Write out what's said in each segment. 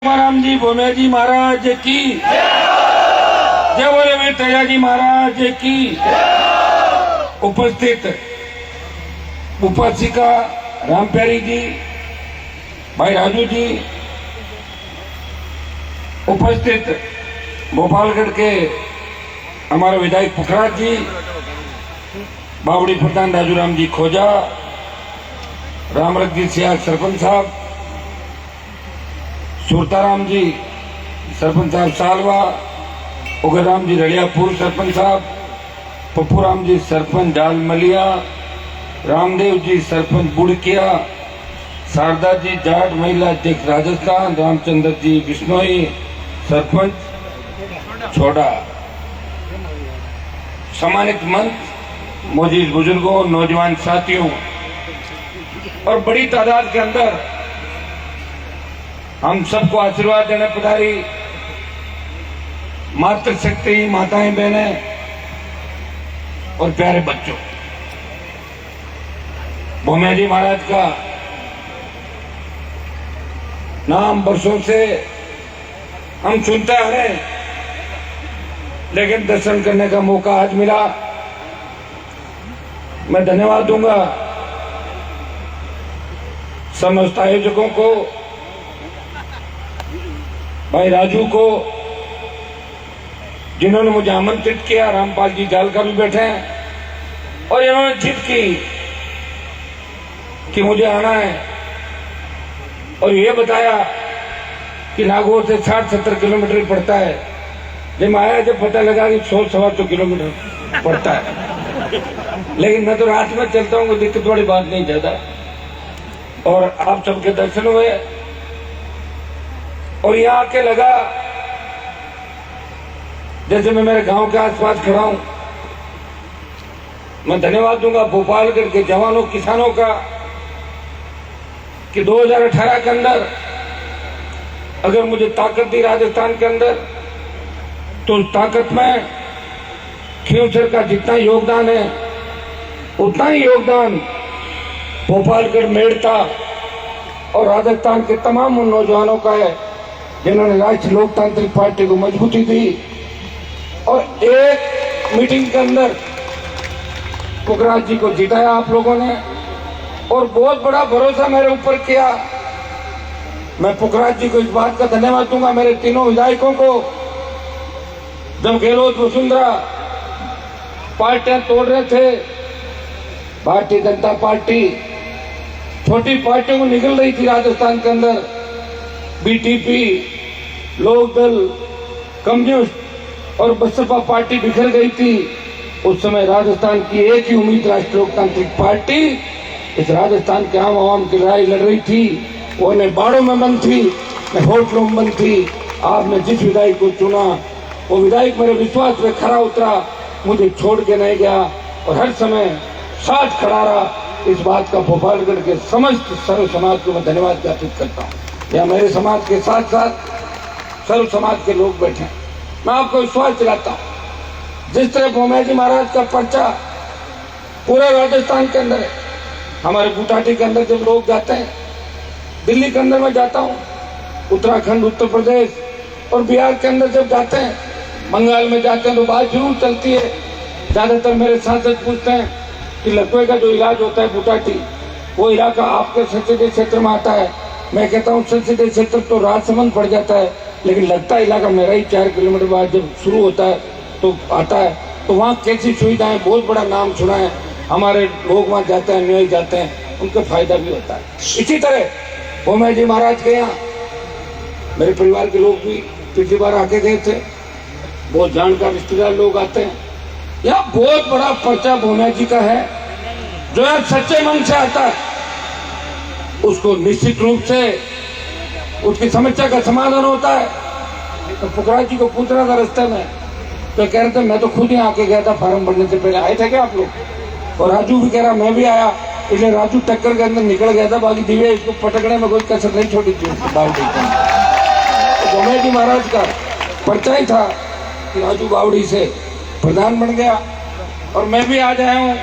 राम जी भोमे जी महाराज की जय बोले वीर तेजा जी महाराज की उपस्थित उपासिका राम प्यारी जी, भाई राजू जी, उपस्थित भोपालगढ़ के हमारे विधायक पुखराज जी, बावड़ी प्रधान राजूराम जी खोजा, रामरख जी सियाग सरपंच साहब, सुरताराम जी सरपंच साहब सालवा, उगराम जी रड़िया पूर्व सरपंच साहब, पप्पूराम जी सरपंच डालमलिया, रामदेव जी सरपंच बुड़किया, शारदा जी जाट महिला अध्यक्ष राजस्थान, रामचंद्र जी बिश्नोई सरपंच छोड़ा, सम्मानित मंच, मौजूद बुजुर्गों, नौजवान साथियों और बड़ी तादाद के अंदर हम सबको आशीर्वाद देने पधारी मातृशक्ति माताएं बहनें और प्यारे बच्चों, भोमे जी महाराज का नाम वर्षों से हम सुनते आ रहे हैं, लेकिन दर्शन करने का मौका आज मिला। मैं धन्यवाद दूंगा समस्त आयोजकों को, भाई राजू को जिन्होंने मुझे आमंत्रित किया, रामपाल जी जालका भी बैठे हैं और इन्होंने जिद की कि मुझे आना है और ये बताया कि नागौर से 60-70 किलोमीटर पड़ता है। जब आया जब पता लगा कि 100-125 किलोमीटर पड़ता है, लेकिन मैं तो रात में चलता हूँ, कोई दिक्कत वाली बात नहीं ज्यादा। और आप सबके दर्शन हुए और यहाँ आके लगा जैसे मैं मेरे गांव के आसपास खड़ा हूं। मैं धन्यवाद दूंगा भोपालगढ़ के जवानों किसानों का कि 2018 के अंदर अगर मुझे ताकत दी राजस्थान के अंदर, तो उस ताकत में खींवसर का जितना योगदान है उतना ही योगदान भोपालगढ़ मेड़ता और राजस्थान के तमाम उन नौजवानों का है जिन्होंने राष्ट्रीय लोकतांत्रिक पार्टी को मजबूती दी। और एक मीटिंग के अंदर पुखराज जी को जिताया आप लोगों ने और बहुत बड़ा भरोसा मेरे ऊपर किया। मैं पुखराज जी को इस बात का धन्यवाद दूंगा, मेरे तीनों विधायकों को। जब गहलोत वसुंधरा पार्टियां तोड़ रहे थे, भारतीय जनता पार्टी छोटी पार्टियों को निकल रही थी राजस्थान के अंदर, बीटीपी, लोकदल, कम्युनिस्ट और बसपा पार्टी बिखर गई थी। उस समय राजस्थान की एक ही उम्मीद राष्ट्रीय लोकतांत्रिक पार्टी इस राजस्थान के आम आवाम की लड़ाई लड़ रही थी। वो न बाड़ों में बंद थी, न होटलों में बंद थी। आपने जिस विधायक को चुना वो विधायक मेरे विश्वास पे खरा उतरा, मुझे छोड़ के नहीं गया और हर समय साथ खड़ा रहा। इस बात का भोपालगढ़ के समस्त सर्व समाज को मैं धन्यवाद ज्ञापित करता हूँ। या मेरे समाज के साथ साथ सर्व समाज के लोग बैठे हैं। मैं आपको विश्वास दिलाता हूँ, जिस तरह भोमे जी महाराज का पर्चा पूरे राजस्थान के अंदर है, हमारे गुवाहाटी के अंदर जब लोग जाते हैं, दिल्ली के अंदर मैं जाता हूँ, उत्तराखंड, उत्तर प्रदेश और बिहार के अंदर जब जाते हैं, बंगाल में जाते हैं, तो बात जरूर चलती है। ज्यादातर मेरे सांसद पूछते हैं कि लकवे का जो इलाज होता है गुवाहाटी, वो इलाका आपके संसदीय क्षेत्र में आता है। मैं कहता हूँ संसदीय क्षेत्र तो राजसमंद पड़ जाता है, लेकिन लगता इलाका मेरा ही 4 किलोमीटर बाद जब शुरू होता है तो आता है। तो वहाँ कैसी सुविधाएं, बहुत बड़ा नाम सुना है, हमारे लोग वहाँ जाते हैं, न्याय जाते हैं, उनको फायदा भी होता है। इसी तरह भोमे जी महाराज के यहाँ मेरे परिवार के लोग भी पिछली बार आके गए थे, बहुत जानकार रिश्तेदार लोग आते हैं। यहाँ बहुत बड़ा पर्चा भोमे जी का है, जो है सच्चे मन से आता है, उसको निश्चित रूप से उसकी समस्या का समाधान होता है। तो पुखराज जी को पूछ रहा था रास्ते में, तो कह रहे थे मैं तो खुद ही आके गया था, फार्म भरने से पहले आए थे क्या आप लोग? और राजू भी कह रहा मैं भी आया, इसलिए राजू टक्कर के अंदर निकल गया था, बाकी दिव्या इसको पटकने में कोई कसर नहीं छोड़ी थी। तो भोमे जी महाराज का पर्चा ही था कि राजू बावड़ी से प्रधान बन गया और मैं भी आज आया हूँ।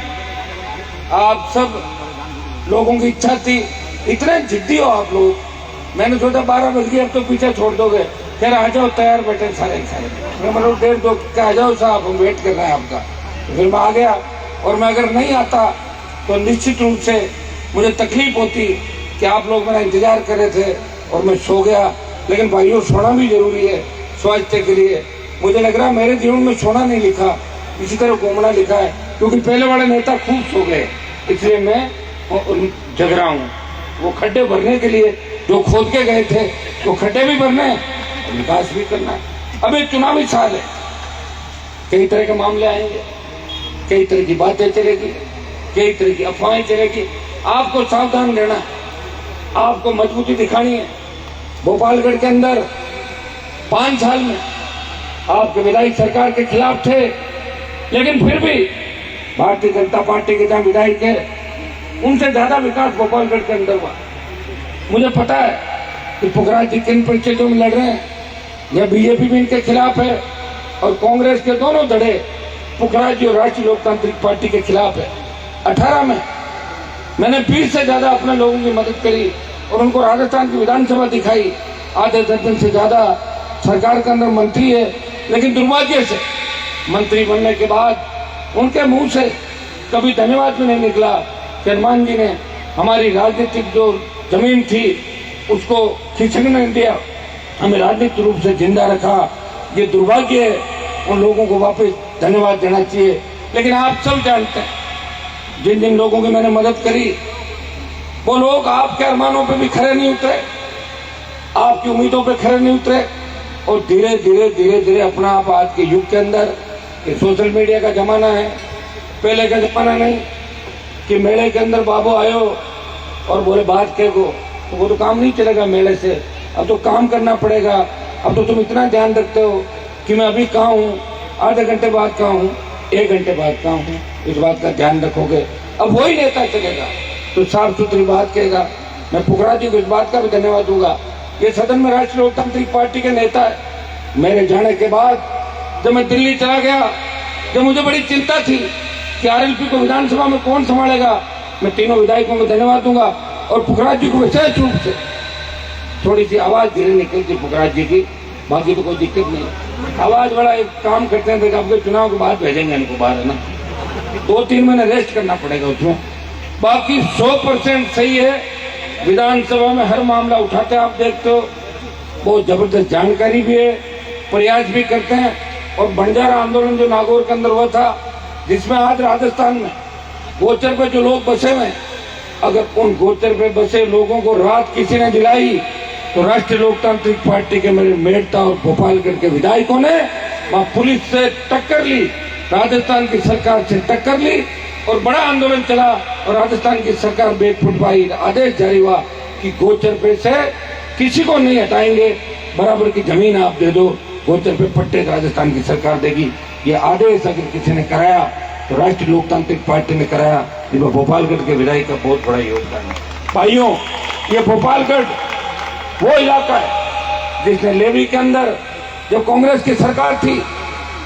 आप सब लोगों की इच्छा थी, इतने जिद्दी हो आप लोग मैंने सोचा 12 बज गए, अब तो पीछे छोड़ दोगे। फिर आ जाओ तैयार बैठे सारे मैं मतलब 1:30 के आ जाओ साहब, हम वेट कर रहे हैं आपका। फिर मैं आ गया, और मैं अगर नहीं आता तो निश्चित रूप से मुझे तकलीफ होती कि आप लोग मेरा इंतजार कर रहे थे और मैं सो गया। लेकिन भाइयों, सोना भी जरूरी है स्वास्थ्य के लिए। मुझे लग रहा मेरे जीवन में सोना नहीं लिखा, इसी तरह घूमना लिखा है, क्योंकि पहले वाले नेता खूब सो गए, इसलिए मैं जग रहा हूँ। वो खड्डे भरने के लिए जो खोद के गए थे, वो खड्डे भी भरने और विकास भी करना है। अब एक चुनावी साल है, कई तरह के मामले आएंगे, कई तरह की बातें चलेगी, कई तरह की अफवाहें चलेगी। आपको सावधान रहना है, आपको मजबूती दिखानी है। भोपालगढ़ के अंदर 5 साल में आपके विधायक सरकार के खिलाफ थे, लेकिन फिर भी भारतीय जनता पार्टी के जहां विधायक है, उनसे ज्यादा विकास भोपालगढ़ के अंदर हुआ। मुझे पता है कि पुखराज जी किन परिस्थितियों में लड़ रहे हैं, या बीजेपी भी इनके खिलाफ है और कांग्रेस के दोनों धड़े पुखराज जी और राष्ट्रीय लोकतांत्रिक पार्टी के खिलाफ है। 18 में मैंने 20 से ज्यादा अपने लोगों की मदद करी और उनको राजस्थान की विधानसभा दिखाई। आधे दर्जन से ज्यादा सरकार के अंदर मंत्री है, लेकिन दुर्भाग्य से मंत्री बनने के बाद उनके मुंह से कभी धन्यवाद भी नहीं निकला कि हनुमान जी ने हमारी राजनीतिक जो जमीन थी उसको खिसकने नहीं दिया, हमें राजनीतिक रूप से जिंदा रखा। ये दुर्भाग्य है, उन लोगों को वापस धन्यवाद देना चाहिए। लेकिन आप सब जानते हैं, जिन जिन लोगों की मैंने मदद करी, वो लोग आपके अरमानों पे भी खरे नहीं उतरे, आपकी उम्मीदों पे खरे नहीं उतरे, और धीरे धीरे धीरे धीरे अपना आप आज के युग के अंदर, ये सोशल मीडिया का जमाना है, पहले का जमाना नहीं कि मेले के अंदर बाबू आयो और बोले बात कह को, तो वो तो काम नहीं चलेगा मेले से। अब तो काम करना पड़ेगा। अब तो तुम इतना ध्यान रखते हो कि मैं अभी कहाँ हूँ, आधे घंटे बाद कहाँ हूँ, 1 घंटे बाद कहाँ हूँ, इस बात का ध्यान रखोगे। अब वही नेता चलेगा तो साफ सुथरी बात कहेगा। मैं पुखराज जी को इस बात का भी धन्यवाद दूंगा, ये सदन में राष्ट्रीय लोकतांत्रिक पार्टी के नेता है। मेरे जाने के बाद जब मैं दिल्ली चला गया, जब मुझे बड़ी चिंता थी कि आरएलपी को विधानसभा में कौन संभालेगा, मैं तीनों विधायकों को धन्यवाद दूंगा। और पुखराज जी को विशेष रूप से, थोड़ी सी आवाज धीरे निकलती पुखराज जी की, बाकी तो कोई दिक्कत नहीं। आवाज बड़ा एक काम करते हैं, आपके चुनाव के बाद भेजेंगे इनको बाहर, है ना, 2-3 महीने रेस्ट करना पड़ेगा उसमें। बाकी 100% सही है। विधानसभा में हर मामला उठाते आप देखते हो, बहुत जबरदस्त जानकारी भी है, प्रयास भी करते हैं। और बंजारा आंदोलन जो नागौर के अंदर हुआ था, जिसमें आज राजस्थान में गोचर पे जो लोग बसे हुए, अगर उन गोचर पे बसे लोगों को राहत किसी ने दिलाई तो राष्ट्रीय लोकतांत्रिक पार्टी के मेरे मेड़ता और भोपालगढ़ के विधायकों ने वहां पुलिस से टक्कर ली, राजस्थान की सरकार से टक्कर ली और बड़ा आंदोलन चला और राजस्थान की सरकार बेट फुट पाई। आदेश जारी हुआ कि गोचर पे से किसी को नहीं हटाएंगे, बराबर की जमीन आप दे दो, गोचर पे पट्टे राजस्थान की सरकार देगी। ये आदेश अगर किसी ने कराया तो राष्ट्रीय लोकतांत्रिक पार्टी ने कराया, जिसमें भोपालगढ़ के विधायक का बहुत बड़ा योगदान है। भाइयों, ये भोपालगढ़ वो इलाका है जिसने लेवी के अंदर जब कांग्रेस की सरकार थी,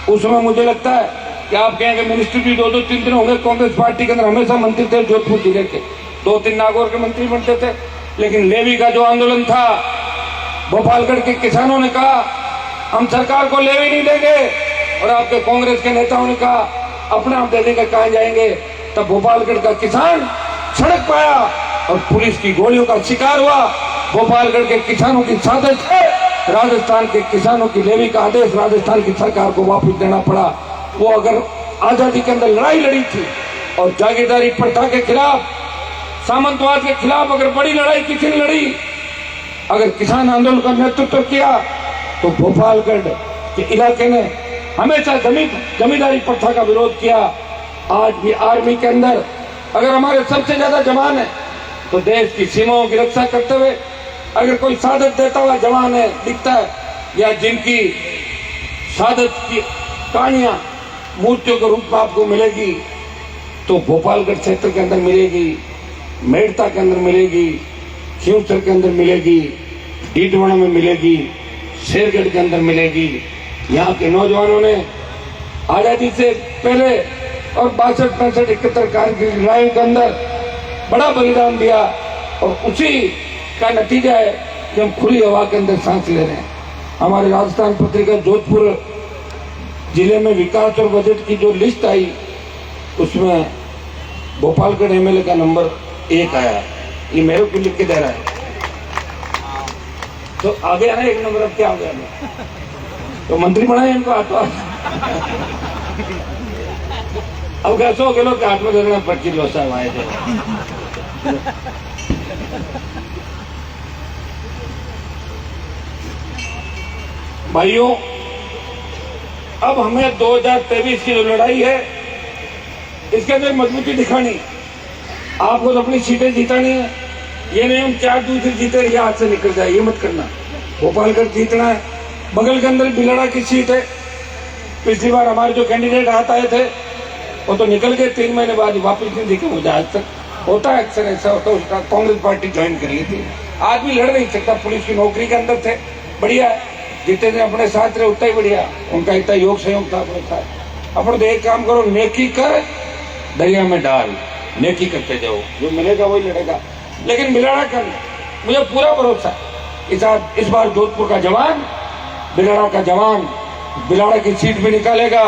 उस समय मुझे लगता है कि आप कहेंगे मिनिस्ट्री भी 2-2, 3-3 होंगे, कांग्रेस पार्टी के अंदर हमेशा मंत्री थे जोधपुर जिले के, 2-3 नागौर के मंत्री बनते थे। लेकिन लेवी का जो आंदोलन था, भोपालगढ़ के किसानों ने कहा हम सरकार को लेवी नहीं देंगे, और आपके कांग्रेस के नेताओं ने कहा अपना आप दे देंगे, कहाँ जाएंगे। तब भोपालगढ़ का किसान सड़क पाया और पुलिस की गोलियों का शिकार हुआ। भोपालगढ़ के किसानों की साजिश है, राजस्थान के किसानों की लेवी का आदेश राजस्थान की सरकार को वापस देना पड़ा। वो अगर आजादी के अंदर लड़ाई लड़ी थी और जागीरदारी प्रथा के खिलाफ, सामंतवाद के खिलाफ अगर बड़ी लड़ाई किसी ने लड़ी, अगर किसान आंदोलन का नेतृत्व किया, तो भोपालगढ़ के इलाके ने हमेशा जमींदारी प्रथा का विरोध किया। आज भी आर्मी के अंदर अगर हमारे सबसे ज्यादा जवान है तो देश की सीमाओं की रक्षा करते हुए अगर कोई शहादत देता हुआ जवान है दिखता है, या जिनकी शहादत की कहानियां मूर्तियों के रूप में आपको मिलेगी, तो भोपालगढ़ क्षेत्र के अंदर मिलेगी, मेड़ता के अंदर मिलेगी, खींवसर के अंदर मिलेगी, डीडवाना में मिलेगी, शेरगढ़ के अंदर मिलेगी। यहाँ के नौजवानों ने आजादी से पहले और 62, 65, 71 की लड़ाई के अंदर बड़ा बलिदान दिया, और उसी का नतीजा है कि हम खुली हवा के अंदर सांस ले रहे हैं। हमारे राजस्थान पत्रिका जोधपुर जिले में विकास और बजट की जो लिस्ट आई उसमें भोपालगढ़ एमएलए का नंबर 1 आया। ये मेरे को लिख के दे रहा है, तो आ गया ना 1 नंबर। अब क्या हो गया, तो मंत्री बनाए इनको हाथ। अब कैसे हो गए लोग हाथ में देना 25 लोग साहब आए थे। भाइयों, अब हमें 2023 की जो लड़ाई है इसके अंदर मजबूती दिखानी। आपको तो अपनी सीटें जीतानी है। ये नहीं हम 4 दूसरे जीते ये हाथ से निकल जाए, ये मत करना। भोपालगढ़ जीतना है। बगल के अंदर बिलड़ा की सीट है। पिछली बार हमारे जो कैंडिडेट हाथ आए थे वो तो निकल गए, 3 महीने बाद वापस नहीं दिखे मुझे आज तक। होता है अक्सर ऐसा होता है। उसका कांग्रेस पार्टी ज्वाइन कर ली थी। आदमी लड़ नहीं सकता, पुलिस की नौकरी के अंदर थे, बढ़िया। जितने दिन अपने साथ रहे उतना ही बढ़िया। उनका इतना योग सहयोग था अपने साथ। अपन तो एक काम करो, नेकी कर दरिया में डाल, नेकी करते जाओ, जो मिलेगा वही लड़ेगा। लेकिन बिलाड़ा कर, मुझे पूरा भरोसा इस बार जोधपुर का जवान, बिलाड़ा का जवान बिलाड़ा की सीट भी निकालेगा।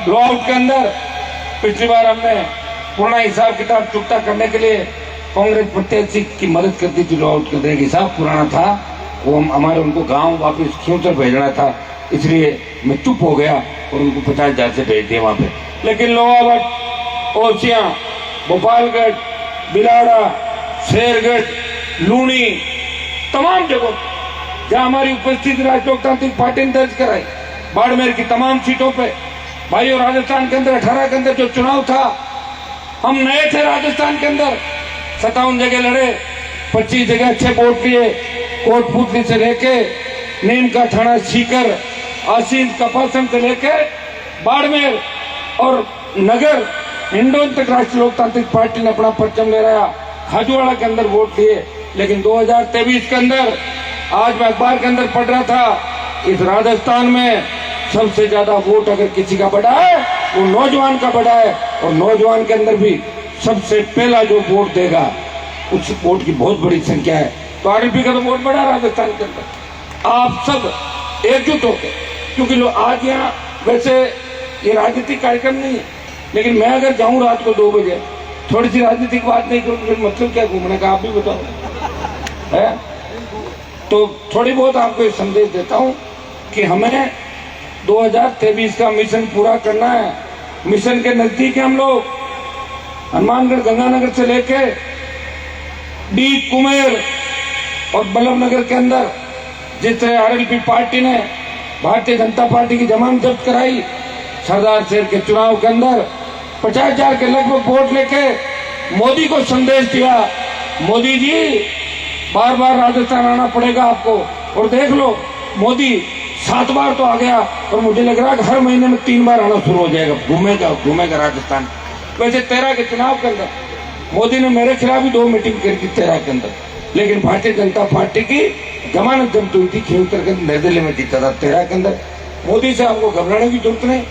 ब्लॉक के अंदर पिछली बार हमने पूरा हिसाब किताब चुकता करने के लिए कांग्रेस प्रत्याशी की मदद करती थी। लॉ आउट करने का हिसाब पुराना था, वो हमारे उनको गांव वापस खींचकर भेजना था, इसलिए मैं चुप हो गया और उनको 50,000 से भेज दिया वहां पे। लेकिन लोहावट, ओसियां, भोपालगढ़, बिलाड़ा, शेरगढ़, लूणी, तमाम जगहों जहां हमारी उपस्थिति राष्ट्रीय लोकतांत्रिक पार्टी ने दर्ज कराई। बाड़मेर की तमाम सीटों पे भाई, और राजस्थान के अंदर 18 के अंदर जो चुनाव था, हम नए थे राजस्थान के अंदर। 57 जगह लड़े, 25 जगह अच्छे वोट लिए। कोटपुतली से लेके नीम का थाना सीकर, आसीन कपासन से लेके बाड़मेर और नगर हिंडोन तक राष्ट्रीय लोकतांत्रिक पार्टी ने अपना परचम ले रहा। खाजूवाड़ा के अंदर वोट लिए। लेकिन 2023 के अंदर, आज मैं अखबार के अंदर पढ़ रहा था, इस राजस्थान में सबसे ज्यादा वोट अगर किसी का बढ़ा है वो नौजवान का बढ़ा है। और नौजवान के अंदर भी सबसे पहला जो वोट देगा उस वोट की बहुत बड़ी संख्या है। तो आरएलपी का तो वोट बढ़ा राजस्थान के अंदर। आप सब एकजुट होकर, क्योंकि लोग आज यहाँ वैसे ये राजनीतिक कार्यक्रम नहीं है, लेकिन मैं अगर जाऊं रात को 2 बजे थोड़ी सी राजनीतिक बात नहीं करूँ, फिर मतलब क्या घूमने का, आप भी बताओ है। तो थोड़ी बहुत आपको ये संदेश देता हूं कि हमें 2023 का मिशन पूरा करना है। मिशन के नजदीक है हम लोग। हनुमानगढ़ गंगानगर से लेके डी कुमेर और बल्लभनगर के अंदर जिस तरह आरएलपी पार्टी ने भारतीय जनता पार्टी की जमानत जब्त कराई, सरदार शहर के चुनाव के अंदर 50,000 के लगभग वोट लेके मोदी को संदेश दिया, मोदी जी बार बार राजस्थान आना पड़ेगा आपको। और देख लो, मोदी 7 बार तो आ गया और मुझे लग रहा है कि हर महीने में 3 बार आना शुरू हो जाएगा। घूमेगा राजस्थान। वैसे 13 के चुनाव के अंदर मोदी ने मेरे खिलाफ भी 2 मीटिंग करी थी 13 के अंदर, लेकिन भारतीय जनता पार्टी की जमानत जब्त हुई थी। खींचकर के नई दिल्ली में जीता था 13 के अंदर। मोदी से आपको घबराने की जरूरत नहीं।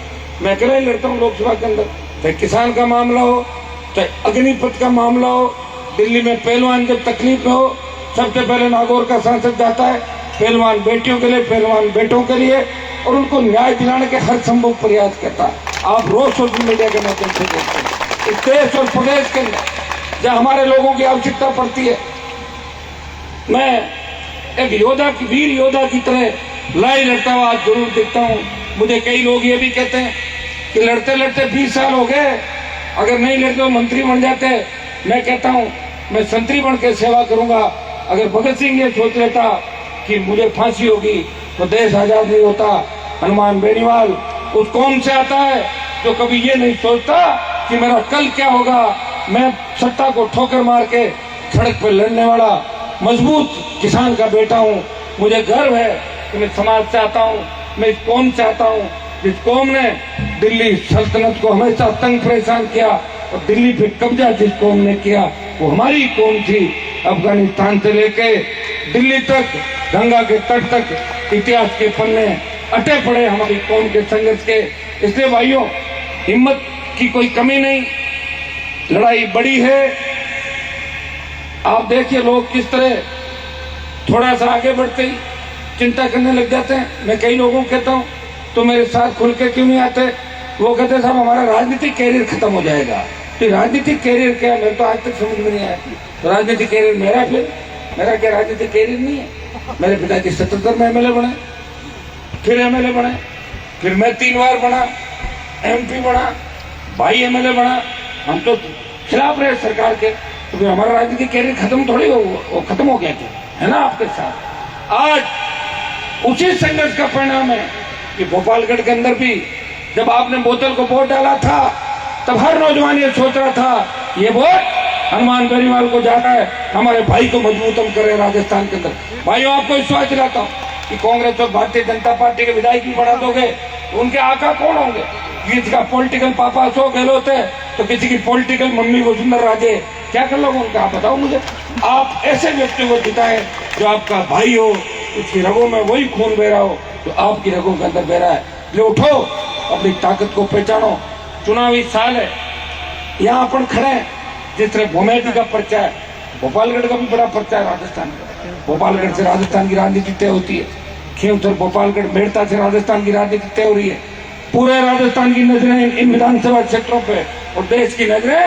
मैं अकेला ही लड़ता हूँ लोकसभा के अंदर, चाहे किसान का मामला हो, चाहे अग्निपथ का मामला हो। दिल्ली में पहलवान जब तकलीफ में हो, सबसे पहले नागौर का सांसद जाता है, पहलवान बेटियों के लिए, पहलवान बेटों के लिए, और उनको न्याय दिलाने के हर संभव प्रयास करता है। आप रोज सोशल मीडिया के माध्यम से देखते हैं। इस देश और प्रदेश के अंदर जहाँ हमारे लोगों की आवश्यकता पड़ती है, मैं एक योद्धा की, वीर योद्धा की तरह लड़ाई लड़ता हुआ आज जरूर देखता हूँ। मुझे कई लोग ये भी कहते हैं कि लड़ते लड़ते 20 साल हो गए, अगर नहीं लड़ते तो मंत्री बन जाते। मैं कहता हूँ मैं संतरी बन के सेवा करूंगा। अगर भगत सिंह ये सोच लेता कि मुझे फांसी होगी तो देश आजाद नहीं होता। हनुमान बेनीवाल उस कौम से आता है जो कभी ये नहीं सोचता कि मेरा कल क्या होगा। मैं सत्ता को ठोकर मार के सड़क पर लड़ने वाला मजबूत किसान का बेटा हूँ। मुझे गर्व है कि मैं समाज से आता हूँ, मैं इस कौम से आता हूँ जिस कौम ने दिल्ली सल्तनत को हमेशा तंग परेशान किया, और दिल्ली पे कब्जा जिस कौम ने किया वो हमारी कौम थी। अफगानिस्तान से लेके दिल्ली तक, गंगा के तट तक इतिहास के पन्ने अटे पड़े हमारी कौम के संघर्ष के। इसलिए भाइयों, हिम्मत की कोई कमी नहीं, लड़ाई बड़ी है। आप देखिए लोग किस तरह थोड़ा सा आगे बढ़ते ही चिंता करने लग जाते हैं। मैं कई लोगों को कहता हूँ तो मेरे साथ खुल के क्यों नहीं आते, वो कहते साहब हमारा राजनीतिक कैरियर खत्म हो जाएगा। तो राजनीतिक कैरियर क्या है, मेरे तो आज तक समझ में नहीं आया। तो राजनीतिक कैरियर मेरा, फिर मेरा क्या राजनीतिक कैरियर नहीं है। मेरे पिताजी 77 में एमएलए बने, फिर एमएलए बने, फिर मैं 3 बार बना, एमपी बना, भाई एमएलए बना। हम तो खिलाफ रहे सरकार के, तो फिर हमारा राजनीतिक कैरियर खत्म थोड़ी वो खत्म हो गया क्या, है ना आपके साथ। आज उसी संघर्ष का परिणाम है कि भोपालगढ़ के अंदर भी जब आपने बोतल को वोट डाला था, तब हर नौजवान ये सोच रहा था ये वोट हनुमान बेनीवाल को जाना है, हमारे भाई को मजबूत हम करें राजस्थान के अंदर। भाइयों, आपको विश्वास दिलाता हूँ कि कांग्रेस और भारतीय जनता पार्टी के विधायक भी बढ़ा दोगे तो उनके आका कौन होंगे। किसी का पॉलिटिकल पापा अशोक गहलोत है तो किसी की पॉलिटिकल मम्मी वसुंधरा राजे, क्या कर लोगे उनका, आप बताओ मुझे। आप ऐसे व्यक्ति को जिताए जो आपका भाई हो, उसकी रगों में वही खून बह रहा हो तो आपकी रगों के अंदर बह रहा है। ये उठो, अपनी ताकत को पहचानो। चुनावी साल है, यहाँ अपन खड़े हैं। जिस तरह भूमेटी का पर्चा है, भोपालगढ़ का भी बड़ा पर्चा है राजस्थान का। भोपालगढ़ से राजस्थान की राजनीति तय होती है, खींवसर भोपालगढ़ मेड़ता से राजस्थान की राजनीति तय हो रही है। पूरे राजस्थान की नजरें इन विधानसभा क्षेत्रों पे और देश की नजरें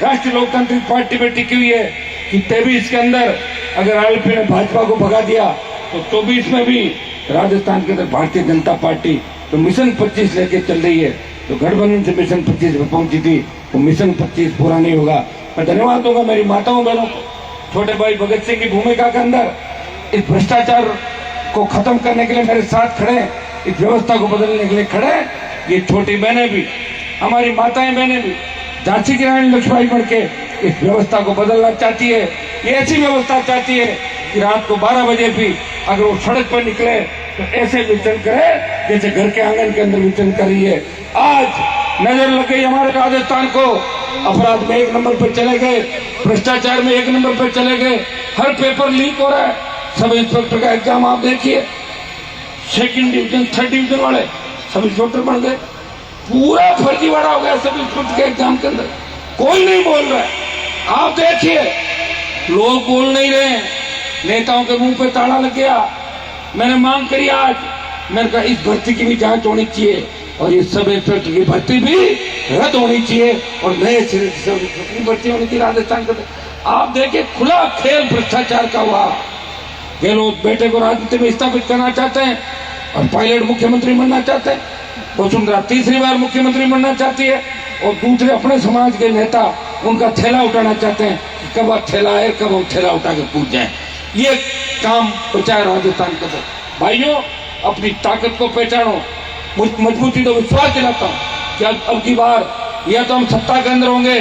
राष्ट्रीय लोकतांत्रिक पार्टी पे टिकी हुई है कि 23 के अंदर अगर आरएलपी ने भाजपा को भगा दिया तो 24 में भी राजस्थान के अंदर भारतीय जनता पार्टी तो मिशन 25 लेके चल रही है। तो गठबंधन से मिशन 25 पे पहुंची थी, वो मिशन 25 पूरा नहीं होगा। मैं धन्यवाद दूंगा मेरी माताओं बहनों को, छोटे भाई भगत सिंह की भूमिका के अंदर इस भ्रष्टाचार को खत्म करने के लिए मेरे साथ खड़े, इस व्यवस्था को बदलने के लिए खड़े। ये छोटी बहनें भी, हमारी माताएं बहनें भी झांसी की रानी लक्ष्मीबाई बन के इस व्यवस्था को बदलना चाहती है। ये ऐसी व्यवस्था चाहती है कि रात को 12 बजे भी अगर वो सड़क पर निकले तो ऐसे विचरण करे जैसे घर के आंगन के अंदर विचरण कर रही है। आज नजर लग गई हमारे राजस्थान को, अपराध में 1 नंबर पर चले गए, भ्रष्टाचार में 1 नंबर पर चले गए, हर पेपर लीक हो रहा है। सब इंस्पेक्टर का एग्जाम आप देखिए, 2nd डिवीजन 3rd डिवीजन वाले सब इंस्पेक्टर बन गए। पूरा फर्जीवाड़ा हो गया सब इंस्पेक्टर के एग्जाम के अंदर, कोई नहीं बोल रहा है। आप देखिए, लोग बोल नहीं रहे, नेताओं के मुंह पे ताला लग गया। मैंने मांग करी आज, मैंने कहा इस भर्ती की भी जांच होनी चाहिए और ये सब इंस्पेक्टर की भर्ती भी रद्द होनी चाहिए और नए सिरे से सब इंस्पेक्टर की भर्ती होनी चाहिए राजस्थान के। आप देखिए, खुला खेल भ्रष्टाचार का हुआ। गहलोत बेटे को राजनीति में स्थापित करना चाहते हैं और पायलट मुख्यमंत्री बनना चाहते हैं। वसुंधरा 3री बार मुख्यमंत्री बनना चाहती है और दूसरे अपने समाज के नेता उनका थैला उठाना चाहते हैं कि कब थैला आए, कब हम थैला उठा के कूद जाए। ये काम बचाए राजस्थान के अंदर। भाइयों, अपनी ताकत को पहचानो। मजबूती तो विश्वास दिलाता हूँ कि अब की बार या तो हम सत्ता के अंदर होंगे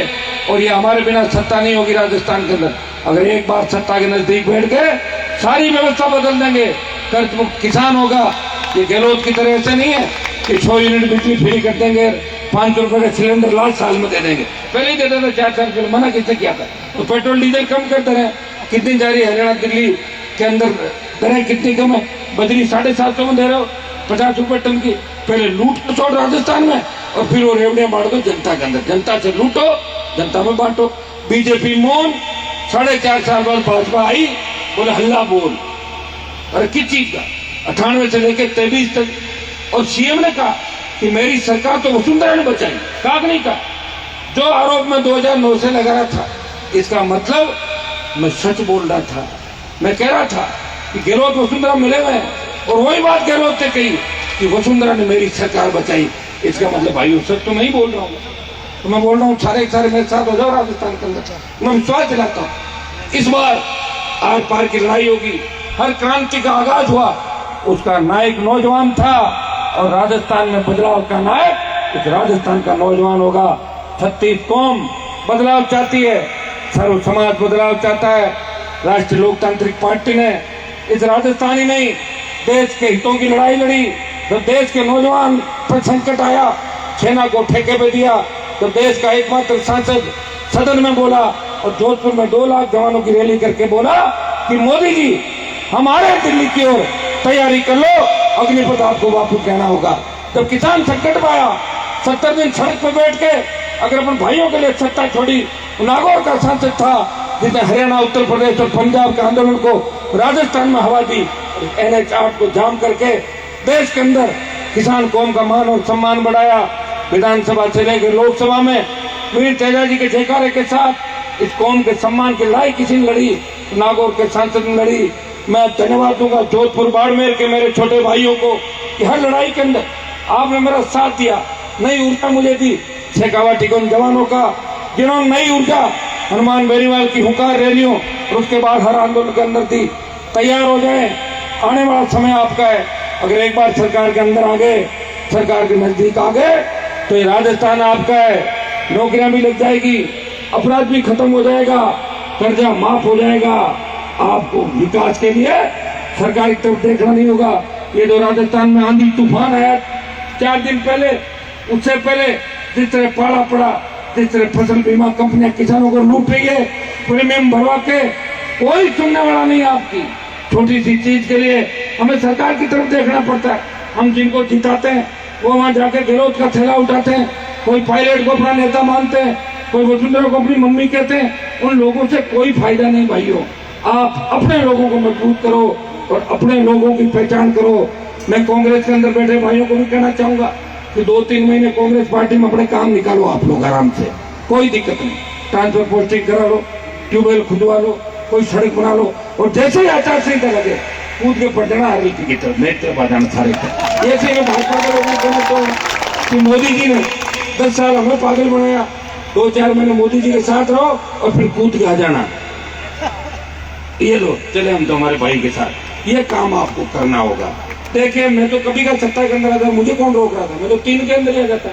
और ये हमारे बिना सत्ता नहीं होगी राजस्थान के अंदर। अगर एक बार सत्ता के नजदीक बैठ गए, सारी व्यवस्था बदल देंगे। कर्ज मुक्त किसान होगा। ये गहलोत की तरह ऐसे नहीं है कि 6 यूनिट बिजली फ्री कर देंगे, 500 रुपए का सिलेंडर लास्ट साल में दे देंगे। पहले ही दे देते 4 साल पहले, मना किसने किया था। तो पेट्रोल डीजल कम करते रहे। कितनी जा रही है हरियाणा दिल्ली के अंदर दरें कितनी कम है। बजरी 750 में दे रहे हो, 50 रुपए टन की। पहले लूट तो छोड़ राजस्थान में और फिर वो रेवड़ियां बांट दो जनता के अंदर। जनता से लूटो, जनता में बांटो। बीजेपी मौन, 4.5 साल बाद भाजपा आई, बोले हल्ला बोल। अरे किस चीज का, 98 से लेकर 23 तक। और सीएम ने कहा कि मेरी सरकार तो वसुंधरा ने बचाई, कहा नहीं कहा। जो आरोप में 2009 से लगा रहा था, इसका मतलब मैं सच बोल रहा था। मैं कह रहा था कि गहलोत वसुंधरा मिले हुए हैं और वही बात गहलोत ने कही कि वसुंधरा ने मेरी सरकार बचाई। इसका मतलब भाई सच तो नहीं बोल रहा हूँ, तो मैं बोल रहा हूँ सारे मेरे साथ हो जाओ राजस्थान के अंदर। मैं विश्वास दिलाता हूँ इस बार आर पार की लड़ाई होगी। हर क्रांति का आगाज हुआ, उसका नायक नौजवान था और राजस्थान में बदलाव का नायक इस राजस्थान का नौजवान होगा। 36 कौम बदलाव चाहती है, सर्व समाज बदलाव चाहता है। राष्ट्रीय लोकतांत्रिक पार्टी ने इस राजस्थान ही नहीं, देश के हितों की लड़ाई लड़ी। जब देश के नौजवान पर संकट आया, सेना को ठेके पे दिया, तो देश का एकमात्र सांसद सदन में बोला और जोधपुर में 2 लाख जवानों की रैली करके बोला कि मोदी जी हमारे दिल्ली की ओर तैयारी कर लो, अग्निपथ आपको वापस लेना होगा। जब किसान संकट में आया, 70 दिन सड़क पर बैठ के अगर अपन भाइयों के लिए सत्ता छोड़ी। नागौर का सांसद था जिसने हरियाणा, उत्तर प्रदेश और पंजाब के आंदोलन को राजस्थान में हवा दी, NH 8 को जाम करके देश के अंदर किसान कौम का मान और सम्मान बढ़ाया। विधानसभा से लेकर लोकसभा में वीर तेजाजी के जयकारे के साथ इस कौम के सम्मान की लड़ाई किसी ने लड़ी, नागौर के सांसद ने लड़ी। मैं धन्यवाद दूंगा जोधपुर बाड़मेर के मेरे छोटे भाइयों को कि हर लड़ाई के अंदर आपने मेरा साथ दिया, नई ऊर्जा मुझे दी। शेखावाटी के उन जवानों का जिन्होंने नई ऊर्जा हनुमान बेनीवाल की हुंकार रैलियों और उसके बाद हर आंदोलन के अंदर दी। तैयार हो जाए, आने वाला समय आपका है। अगर एक बार सरकार के अंदर आ गए, सरकार के नजदीक आ गए, तो ये राजस्थान आपका है। नौकरियां भी लग जाएगी, अपराध भी खत्म हो जाएगा, कर्जा माफ हो जाएगा। आपको विकास के लिए सरकार की तरफ देखना नहीं होगा। ये जो राजस्थान में आंधी तूफान आया 4 दिन पहले, उससे पहले जिस तरह पाला पड़ा, जिस तरह फसल बीमा कंपनियां किसानों को लूट रही है, प्रीमियम भरवा के कोई सुनने वाला नहीं आपकी। छोटी सी चीज के लिए हमें सरकार की तरफ देखना पड़ता है। हम जिनको जिताते हैं वो वहां जाके विरोध का थैला उठाते हैं। कोई पायलट को अपना नेता मानते हैं, कोई वसुंधरा को अपनी मम्मी कहते हैं। उन लोगों से कोई फायदा नहीं भाइयों। आप अपने लोगों को मजबूत करो और अपने लोगों की पहचान करो। मैं कांग्रेस के अंदर बैठे भाइयों को भी कहना चाहूंगा कि 2-3 महीने कांग्रेस पार्टी में अपने काम निकालो आप लोग आराम से, कोई दिक्कत नहीं। ट्रांसफर पोस्टिंग करा लो, ट्यूबवेल खुदवा लो, कोई सड़क बना लो, और जैसे ही आचार संहिता लगे कूद के पड़ जाना आरएलपी की तरफ, मेरी तरफ आ जाना सारे। ऐसे में भाजपा के लोगों को कहना तो कि मोदी जी ने 10 साल हमें पागल बनाया, 2-4 महीने मोदी जी के साथ रहो और फिर कूद के आ जाना। ये लो चले हम तो हमारे भाई के साथ, ये काम आपको करना होगा। देखिए मैं तो कभी का सत्ता के अंदर आता, मुझे कौन रोक रहा था? मैं तो 3 के अंदर ही आ जाता।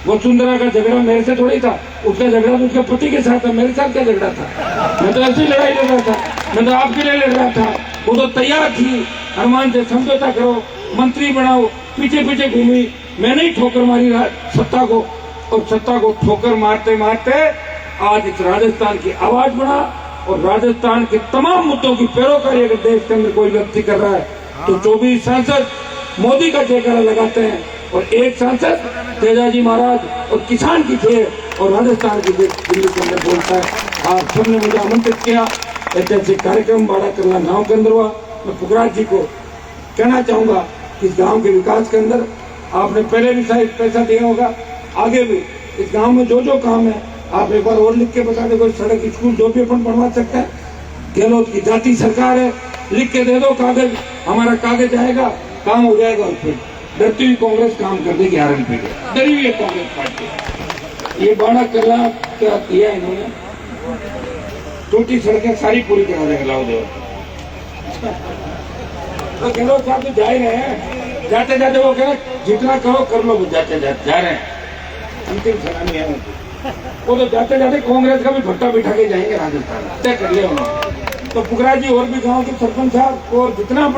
वसुंधरा का झगड़ा मेरे से थोड़ी था, उसका झगड़ा तो उसके पति के साथ था, मेरे साथ क्या झगड़ा था? मैं तो ऐसी लड़ाई लड़ रहा था, मैं तो आपके लिए लड़ रहा था। वो तो तैयार थी हनुमान से समझौता करो, मंत्री बनाओ, पीछे पीछे घूमी। मैंने ही ठोकर मारी सत्ता को, और सत्ता को ठोकर मारते मारते आज इस राजस्थान की आवाज बना। और राजस्थान के तमाम मुद्दों की पैरोकारी अगर देश के अंदर कोई व्यक्ति कर रहा है तो 24 सांसद मोदी का जयकारा लगाते हैं, और एक सांसद तेजाजी महाराज और किसान की थे और राजस्थान की दिल्ली के अंदर बोलता है। आप सबने मुझे आमंत्रित किया, ऐतिहासिक कार्यक्रम बाड़ा करना गांव के अंदर हुआ। मैं पुखराज जी को कहना चाहूंगा कि इस गांव के विकास के अंदर आपने पहले भी शायद पैसा दिया होगा, आगे भी इस गांव में जो जो काम है आप एक बार और लिख के बता दो। कोई सड़क, स्कूल जो भी अपन बनवा सकते हैं। गहलोत की जाति सरकार है, लिख के दे दो कागज, हमारा कागज आएगा, काम हो जाएगा। और फिर डरती हुई कांग्रेस काम कर देगी आरएलपी के, डरी हुई है कांग्रेस पार्टी। ये बाड़ा करला क्या किया इन्होंने, टूटी सड़कें सारी पूरी करा देंगे लाओ। तो गहलोत साहब तो जा ही रहे हैं, जाते जाते वो कह रहे जितना करो कर लो, जाते जाते जा रहे हैं। अंतिम सलामी है वो तो जाते जाते कांग्रेस का भी भट्टा बिठा के जाएंगे राजस्थान, तय कर लिया उन्होंने। तो पुखराज जी और भी गांव के सरपंच साहब और जितना